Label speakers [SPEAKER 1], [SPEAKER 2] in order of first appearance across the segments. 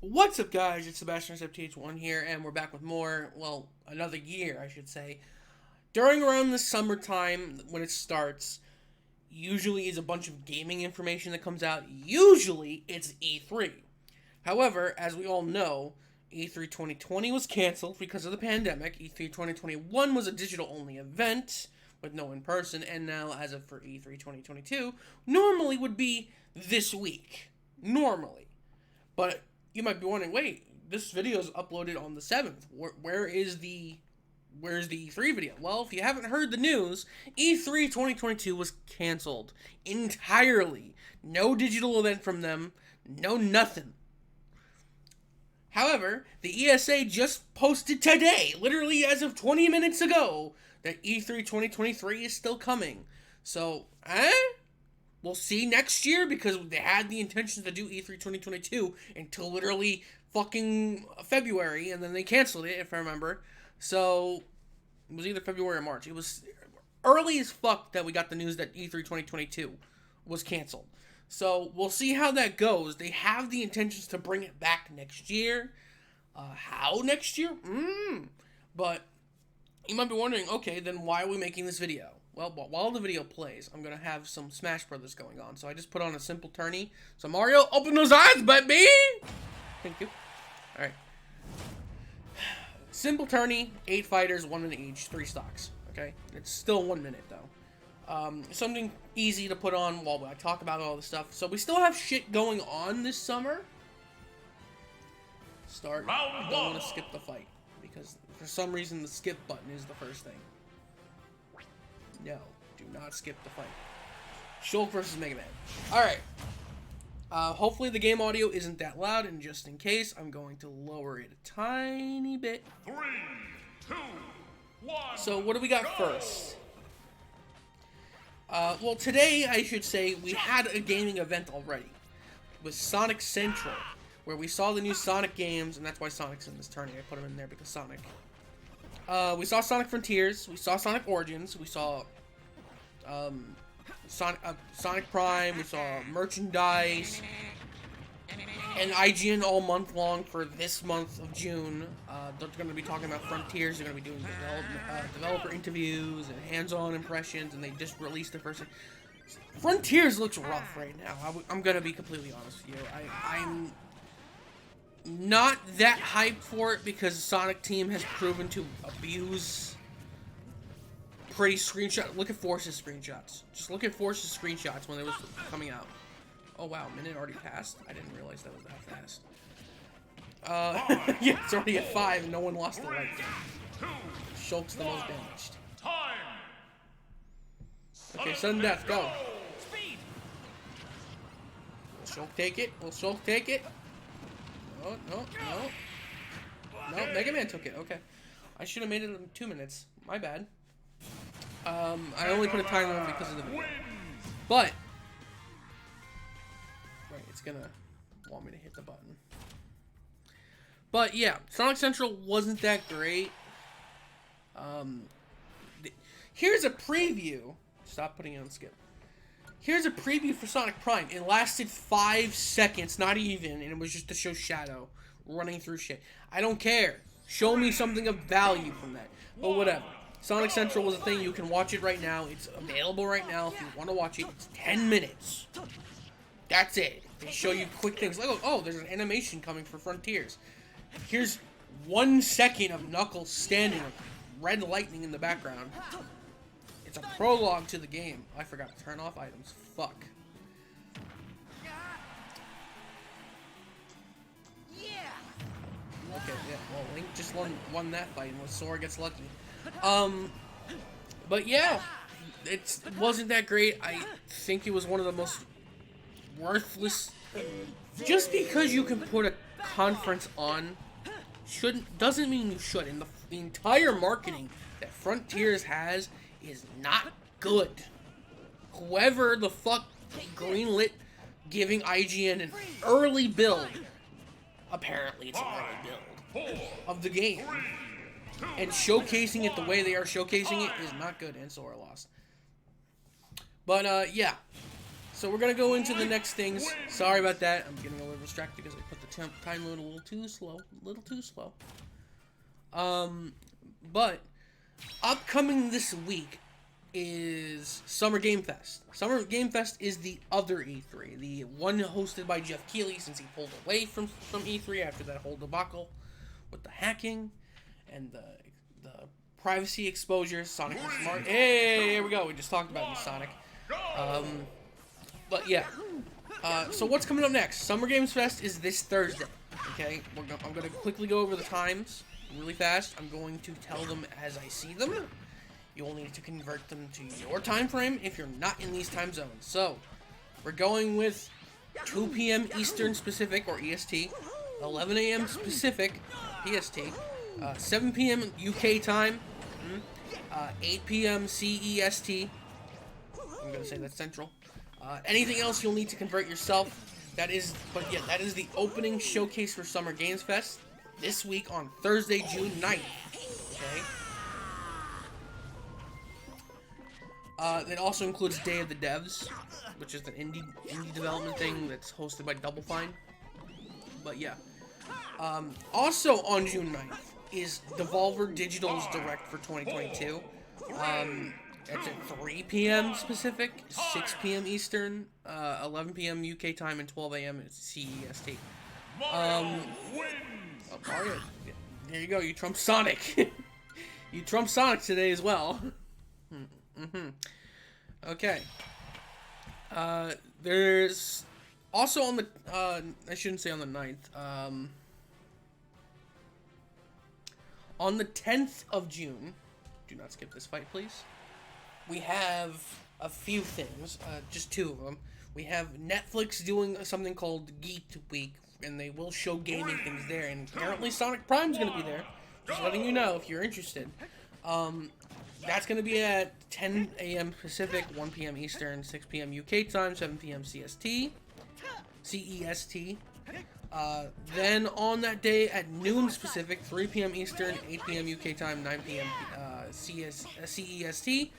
[SPEAKER 1] What's up, guys? It's Sebastian SFTH1 here, and we're back with more, well, another year, I should say. During around the summertime, when it starts, usually is a bunch of gaming information that comes out. Usually, it's E3. However, as we all know, E3 2020 was canceled because of the pandemic. E3 2021 was a digital-only event with no in-person, and now, as of for E3 2022, normally would be this week. Normally. But you might be wondering, wait, this video is uploaded on the 7th. Where's the E3 video? Well, if you haven't heard the news, E3 2022 was canceled entirely. No digital event from them. No nothing. However, the ESA just posted today, literally as of 20 minutes ago, that E3 2023 is still coming. So, we'll see next year, because they had the intention to do E3 2022 until literally fucking February, and then they canceled it, if I remember. So, it was either February or March. It was early as fuck that we got the news that E3 2022 was canceled. So, we'll see how that goes. They have the intentions to bring it back next year. How next year? But you might be wondering, okay, then why are we making this video? Well, while the video plays, I'm going to have some Smash Brothers going on. So I just put on a simple tourney. So Mario, open those eyes, baby! Thank you. Alright. Simple tourney, 8 fighters, 1 minute each, 3 stocks. Okay? It's still 1 minute, though. Something easy to put on while I talk about all this stuff. So we still have shit going on this summer. I don't want to skip the fight, because for some reason the skip button is the first thing. No, do not skip the fight. Shulk versus Mega Man. Alright. Hopefully the game audio isn't that loud, and just in case, I'm going to lower it a tiny bit.
[SPEAKER 2] 3, 2, 1.
[SPEAKER 1] So what do we got first? Well, today, I should say, we had a gaming event already. With Sonic Central, where we saw the new Sonic games, and that's why Sonic's in this tourney. I put him in there because Sonic. We saw Sonic Frontiers, we saw Sonic Origins, we saw Sonic Prime, we saw merchandise, and IGN all month long for this month of June. They're going to be talking about Frontiers, they're going to be doing developer interviews and hands-on impressions, and they just released the first. Frontiers looks rough right now, I'm going to be completely honest with you. I'm not that hyped for it, because the Sonic team has proven to abuse pretty screenshot. Look at Force's screenshots. Just look at Force's screenshots when they was coming out. Oh wow, minute already passed. I didn't realize that was that fast. Yeah, it's already at 5 and no one lost their life. Shulk's the most damaged. Okay, sudden death, go. Will Shulk take it? Will Shulk take it? No. No, Mega Man took it. Okay. I should have made it in 2 minutes. My bad. I only put a timer on because of the video. But, right, it's gonna want me to hit the button. But, yeah, Sonic Central wasn't that great. Here's a preview. Stop putting it on skip. Here's a preview for Sonic Prime. It lasted 5 seconds, not even, and it was just to show Shadow running through shit. I don't care. Show me something of value from that. But whatever. Sonic Central was a thing. You can watch it right now. It's available right now if you want to watch it. It's 10 minutes. That's it. They show you quick things. Like, oh, there's an animation coming for Frontiers. Here's 1 second of Knuckles standing with red lightning in the background. It's a prologue to the game. I forgot to turn off items. Fuck. Okay, yeah, well, Link just won that fight, and Sora gets lucky. But yeah, it wasn't that great. I think it was one of the most worthless. Just because you can put a conference on, doesn't mean you should. And the entire marketing that Frontiers has is not good. Whoever the fuck greenlit giving IGN an early build, apparently it's an early build of the game, and showcasing it the way they are showcasing it is not good, and Sora lost. But yeah, so we're gonna go into the next things. Sorry about that, I'm getting a little distracted because I put the time limit a little too slow. A little too slow. But upcoming this week is Summer Game Fest. Summer Game Fest is the other E3, the one hosted by Jeff Keighley, since he pulled away from E3 after that whole debacle with the hacking and the privacy exposure. Sonic was smart. Hey, here we go. We just talked about this, Sonic. But yeah. So what's coming up next? Summer Games Fest is this Thursday. Okay, I'm gonna quickly go over the times really fast. I'm going to tell them as I see them. You'll need to convert them to your time frame if you're not in these time zones. So, we're going with 2 p.m. Eastern Pacific, or EST, 11 a.m. Pacific, PST, 7 p.m. UK time, 8 p.m. CEST, I'm going to say that's Central. Anything else you'll need to convert yourself. That is the opening showcase for Summer Games Fest this week on Thursday, June 9th. Okay? It also includes Day of the Devs, which is an indie development thing that's hosted by Double Fine. But yeah. Also on June 9th is Devolver Digital's Direct for 2022. It's at 3 p.m. Pacific, 6 p.m. Eastern, 11 p.m. UK time, and 12 a.m. CEST. Mario, there you go. You trump Sonic. You trump Sonic today as well. Okay. There's also on the I shouldn't say on the 9th. On the 10th of June, do not skip this fight, please. We have a few things, just 2 of them. We have Netflix doing something called Geek Week, and they will show gaming things there. And apparently Sonic Prime's gonna be there. Just letting you know if you're interested. That's going to be at 10 a.m. Pacific, 1 p.m. Eastern, 6 p.m. UK time, 7 p.m. CEST. Then on that day at noon Pacific, 3 p.m. Eastern, 8 p.m. UK time, 9 p.m. CEST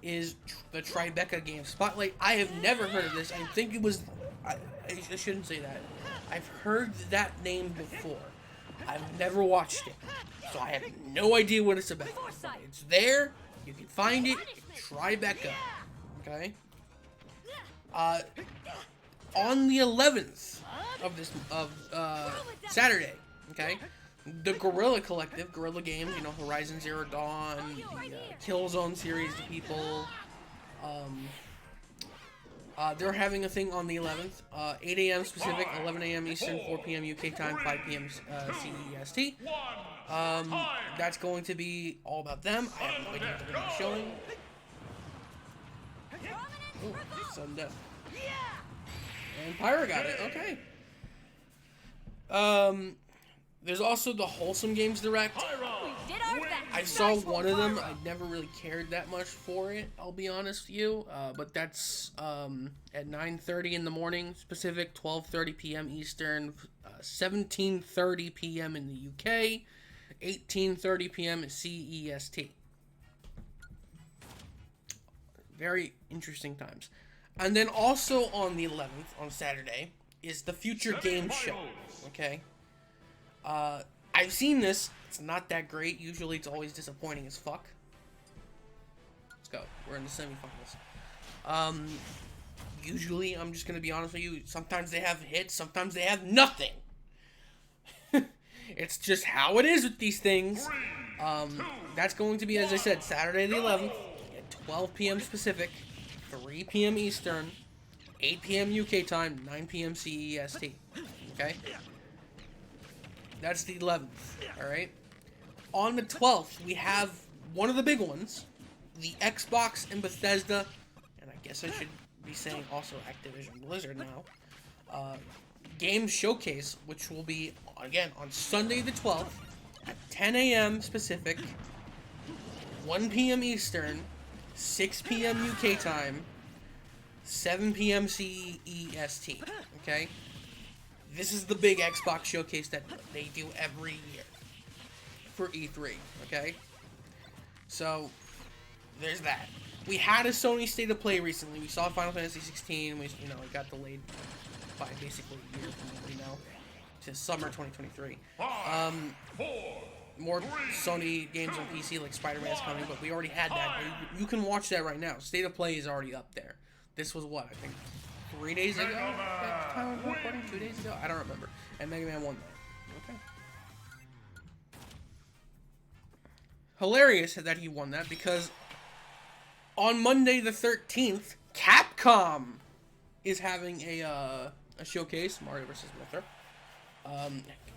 [SPEAKER 1] is the Tribeca game Spotlight. I have never heard of this. I think it was... I shouldn't say that. I've heard that name before. I've never watched it. So I have no idea what it's about. It's there. You can find it. Tribeca. Okay? On the 11th of Saturday, okay? The Guerrilla Collective, Guerrilla Games, you know, Horizon Zero Dawn, the Killzone series, the people, they're having a thing on the 11th, 8 a.m. Pacific, 11 a.m. Eastern, 4 p.m. UK time, 5 p.m. CEST. That's going to be all about them. I have no idea what they're going to be showing. Oh, sudden death. And Pyra got it, okay. There's also the Wholesome Games Direct. I saw one of them. I never really cared that much for it, I'll be honest with you. But that's at 9:30 in the morning Pacific, 12:30 p.m. Eastern, 17:30 p.m. in the UK, 18:30 p.m. at CEST. Very interesting times. And then also on the 11th, on Saturday, is the Future Game Show. Okay? I've seen this. It's not that great. Usually it's always disappointing as fuck. Let's go. We're in the semifinals. Usually, I'm just gonna be honest with you, sometimes they have hits, sometimes they have nothing. It's just how it is with these things. That's going to be, as I said, Saturday the 11th at 12 p.m. Pacific, 3 p.m. Eastern, 8 p.m. UK time, 9 p.m. CEST. Okay? That's the 11th, alright? On the 12th, we have one of the big ones, the Xbox and Bethesda, and I guess I should be saying also Activision Blizzard now, Game Showcase, which will be, again, on Sunday the 12th, at 10 a.m. Pacific, 1 p.m. Eastern, 6 p.m. UK time, 7 p.m. CEST, okay? This is the big Xbox showcase that they do every year for E3, okay? So, there's that. We had a Sony State of Play recently. We saw Final Fantasy 16. It got delayed by basically a year from what we know. to summer 2023.
[SPEAKER 2] 5, 4,
[SPEAKER 1] More Sony games on PC like Spider-Man's coming, but we already had that. You can watch that right now. State of Play is already up there. This was what, I think 3 days ago? At the time of recording? 2 days ago? I don't remember. And Mega Man won that. Okay. Hilarious that he won that because on Monday the 13th, Capcom is having a showcase, Mario vs. Mythra.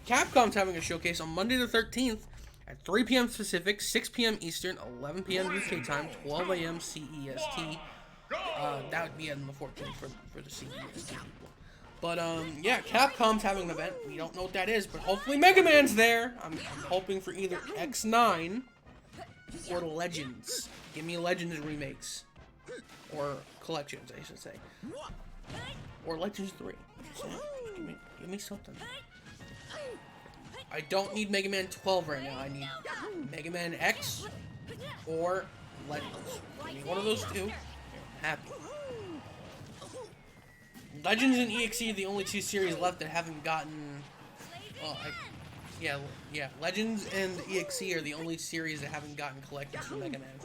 [SPEAKER 1] Capcom's having a showcase on Monday the 13th at 3 p.m. Pacific, 6 p.m. Eastern, 11 p.m. UK time, 12 a.m. CEST. That would be on the 14th for the CEST people. But, yeah, Capcom's having an event. We don't know what that is, but hopefully Mega Man's there. I'm hoping for either X9 or Legends. Give me Legends remakes. Or collections, I should say. Or Legends 3. Give me something. I don't need Mega Man 12 right now. I need Mega Man X or Legends. Give me one of those two. I'm happy. Legends and EXE are the only two series left that haven't gotten... Well, yeah. Legends and EXE are the only series that haven't gotten collections from Mega Man.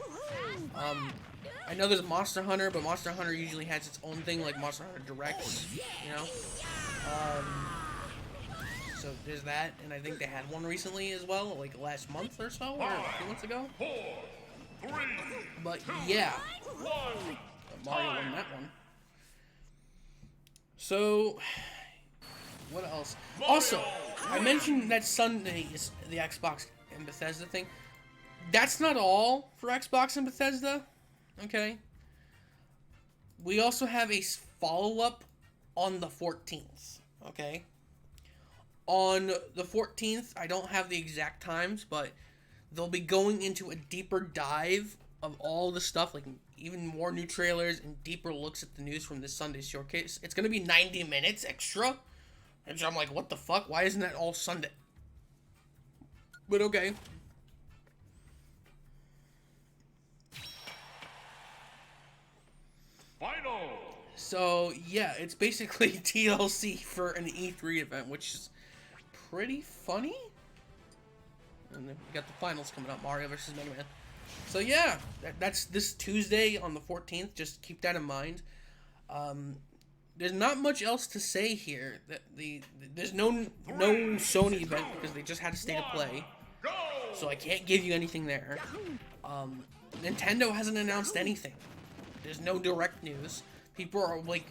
[SPEAKER 1] I know there's Monster Hunter, but Monster Hunter usually has its own thing, like Monster Hunter Directs, you know? So there's that, and I think they had one recently as well, like last month or so, or a few months ago.
[SPEAKER 2] 4, 3,
[SPEAKER 1] But yeah,
[SPEAKER 2] 1.
[SPEAKER 1] Mario won that one. So, what else? Also, I mentioned that Sunday is the Xbox and Bethesda thing. That's not all for Xbox and Bethesda, okay? We also have a follow-up on the 14th, okay? On the 14th, I don't have the exact times, but they'll be going into a deeper dive of all the stuff, like even more new trailers and deeper looks at the news from this Sunday's showcase. It's going to be 90 minutes extra, and so I'm like, what the fuck? Why isn't that all Sunday? But okay.
[SPEAKER 2] Final.
[SPEAKER 1] So, yeah, it's basically TLC for an E3 event, which is pretty funny. And then we got the finals coming up, Mario vs. Mega Man. So yeah, that's this Tuesday on the 14th. Just keep that in mind. There's not much else to say here. There's no Sony event because they just had a State of Play. So I can't give you anything there. Nintendo hasn't announced anything. There's no direct news. People are like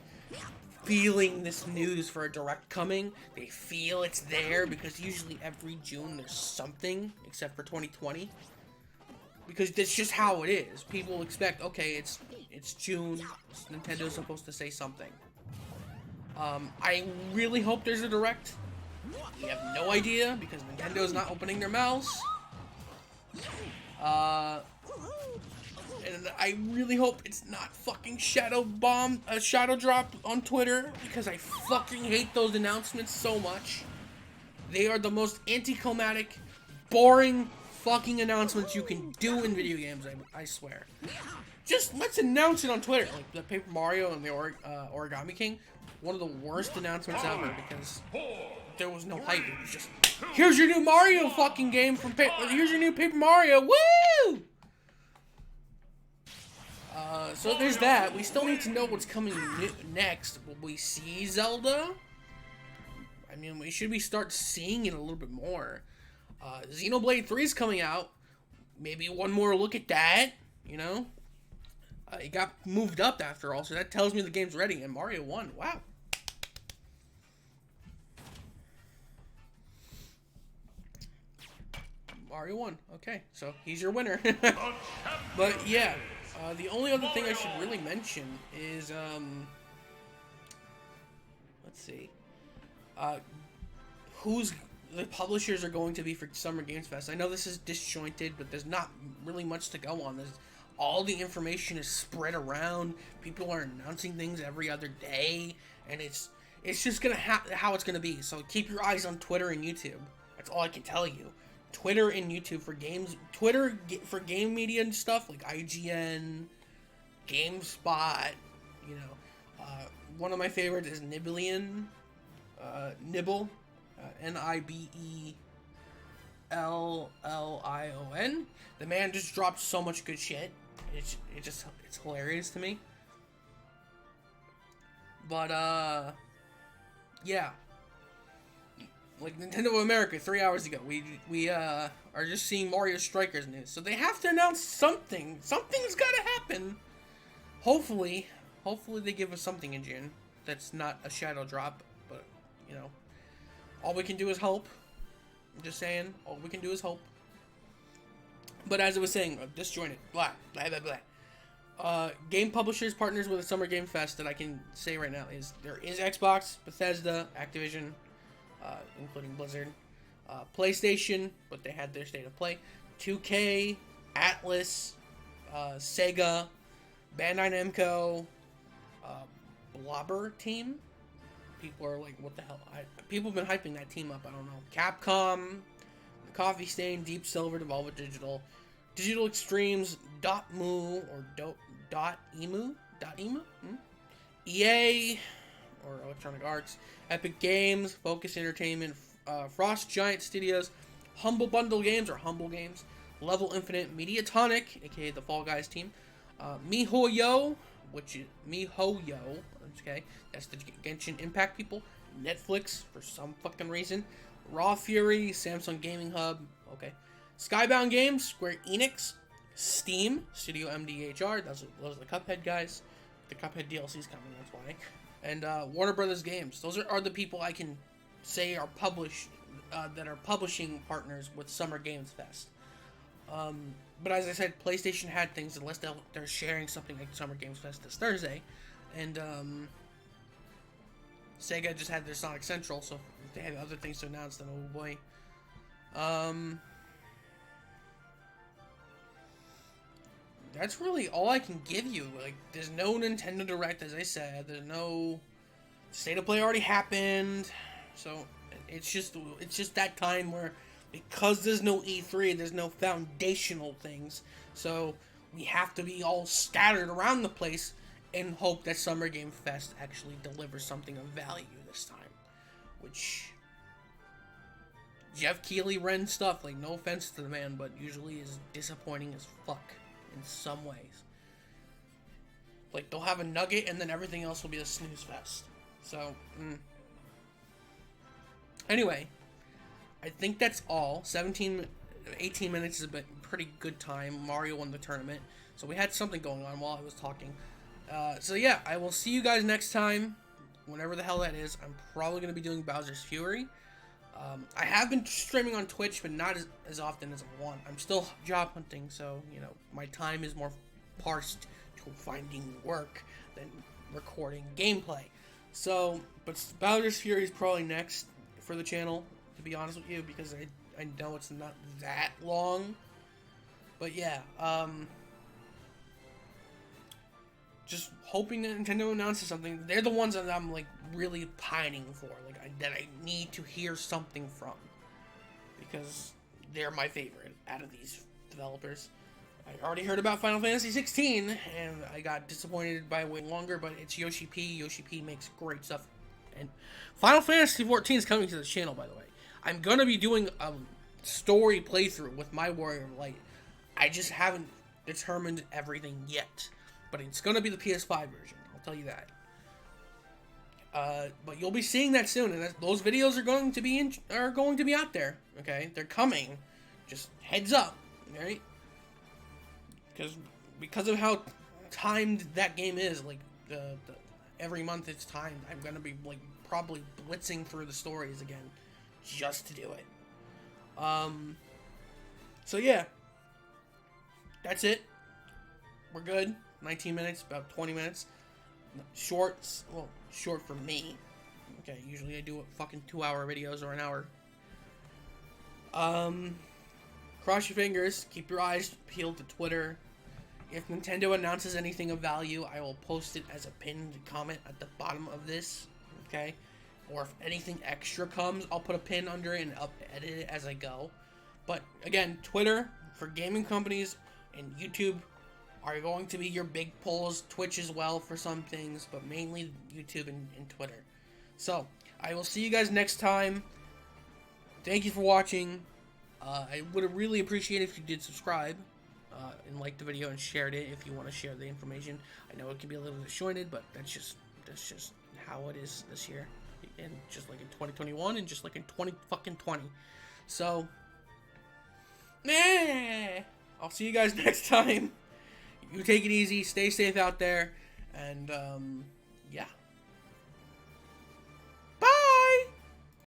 [SPEAKER 1] feeling this news for a direct coming. They feel it's there because usually every June there's something, except for 2020. Because that's just how it is. People expect, okay, it's June, Nintendo's supposed to say something. I really hope there's a direct. We have no idea because Nintendo's not opening their mouths. And I really hope it's not fucking Shadow Drop on Twitter, because I fucking hate those announcements so much. They are the most anticlimactic, boring fucking announcements you can do in video games, I swear. Just let's announce it on Twitter, like the Paper Mario and the Origami King. One of the worst announcements ever, because there was no hype. It was just, here's your new Mario fucking game from here's your new Paper Mario, woo! So there's that. We still need to know what's coming next. Will we see Zelda? I mean, we should start seeing it a little bit more. Xenoblade 3 is coming out. Maybe one more look at that, you know? It got moved up after all, so that tells me the game's ready. And Mario won. Wow. Mario won. Okay, so he's your winner. But yeah. The only other thing I should really mention is, let's see, who's the publishers are going to be for Summer Games Fest. I know this is disjointed, but there's not really much to go on. All the information is spread around. People are announcing things every other day, and it's just gonna how it's gonna be. So keep your eyes on Twitter and YouTube. That's all I can tell you. Twitter and YouTube for games. Twitter for game media and stuff like IGN, GameSpot. You know, one of my favorites is Nibble. Nibellion. The man just dropped so much good shit. It's hilarious to me. But yeah, like Nintendo of America 3 hours ago, we are just seeing Mario Strikers news, so they have to announce something. Something's gotta happen. Hopefully they give us something in June that's not a shadow drop, but you know, all we can do is hope. I'm just saying, all we can do is hope. But as I was saying, disjointed, blah blah blah blah. Game publishers partners with a Summer Game Fest that I can say right now is there is Xbox, Bethesda, Activision, including Blizzard, PlayStation, but they had their State of Play, 2K, Atlas, Sega, Bandai Namco, Blobber Team. People are like, what the hell? People have been hyping that team up. I don't know. Capcom, Coffee Stain, Deep Silver, Devolver Digital, Digital Extremes, Dotemu or Dotemu, EA or Electronic Arts, Epic Games, Focus Entertainment, Frost Giant Studios, Humble Bundle Games or Humble Games, Level Infinite, Mediatonic, aka the Fall Guys team, MiHoYo, okay, that's the Genshin Impact people, Netflix for some fucking reason, Raw Fury, Samsung Gaming Hub, okay, Skybound Games, Square Enix, Steam, Studio MDHR, those are the Cuphead guys, the Cuphead DLC's coming, that's why, and Warner Brothers Games. Those are the people I can say are that are publishing partners with Summer Games Fest. But as I said, PlayStation had things, unless they're sharing something like Summer Games Fest this Thursday, and Sega just had their Sonic Central, so if they had other things to announce, then oh boy. That's really all I can give you. Like, there's no Nintendo Direct, as I said. There's no State of Play already happened, so it's just that time where, because there's no E3, there's no foundational things, so we have to be all scattered around the place and hope that Summer Game Fest actually delivers something of value this time. Which, Jeff Keighley Ren stuff, like, no offense to the man, but usually is disappointing as fuck in some ways. Like, they'll have a nugget and then everything else will be a snooze fest. So, Anyway, I think that's all. 18 minutes is a pretty good time. Mario won the tournament, so we had something going on while I was talking. So yeah, I will see you guys next time, whenever the hell that is. I'm probably going to be doing Bowser's Fury. I have been streaming on Twitch, but not as often as I want. I'm still job hunting, so, you know, my time is more parsed to finding work than recording gameplay. So, but Bowser's Fury is probably next for the channel, to be honest with you, because I know it's not that long. But yeah, just hoping that Nintendo announces something. They're the ones that I'm like really pining for, like that I need to hear something from, because they're my favorite out of these developers. I already heard about Final Fantasy 16, and I got disappointed by waiting longer, but it's Yoshi P. Yoshi P makes great stuff. And Final Fantasy 14 is coming to the channel, by the way. I'm going to be doing a story playthrough with my Warrior of Light. I just haven't determined everything yet. But it's going to be the PS5 version, I'll tell you that. But you'll be seeing that soon, and those videos are going to be out there, okay? They're coming. Just heads up, alright? Because of how timed that game is, like every month it's timed. I'm gonna be like probably blitzing through the stories again, just to do it. So yeah, that's it. We're good. 19 minutes, about 20 minutes. Short for me. Okay, usually I do fucking 2-hour videos or an hour. Cross your fingers. Keep your eyes peeled to Twitter. If Nintendo announces anything of value, I will post it as a pinned comment at the bottom of this. Okay? Or if anything extra comes, I'll put a pin under it and edit it as I go. But again, Twitter for gaming companies and YouTube are going to be your big pulls. Twitch as well for some things, but mainly YouTube and Twitter. So, I will see you guys next time. thank you for watching. I would really appreciate it if you did subscribe and like the video and shared it if you want to share the information. I know it can be a little disjointed, but that's just how it is this year, and just like in 2021, and just like in 2020. So, I'll see you guys next time. You take it easy, stay safe out there, and yeah.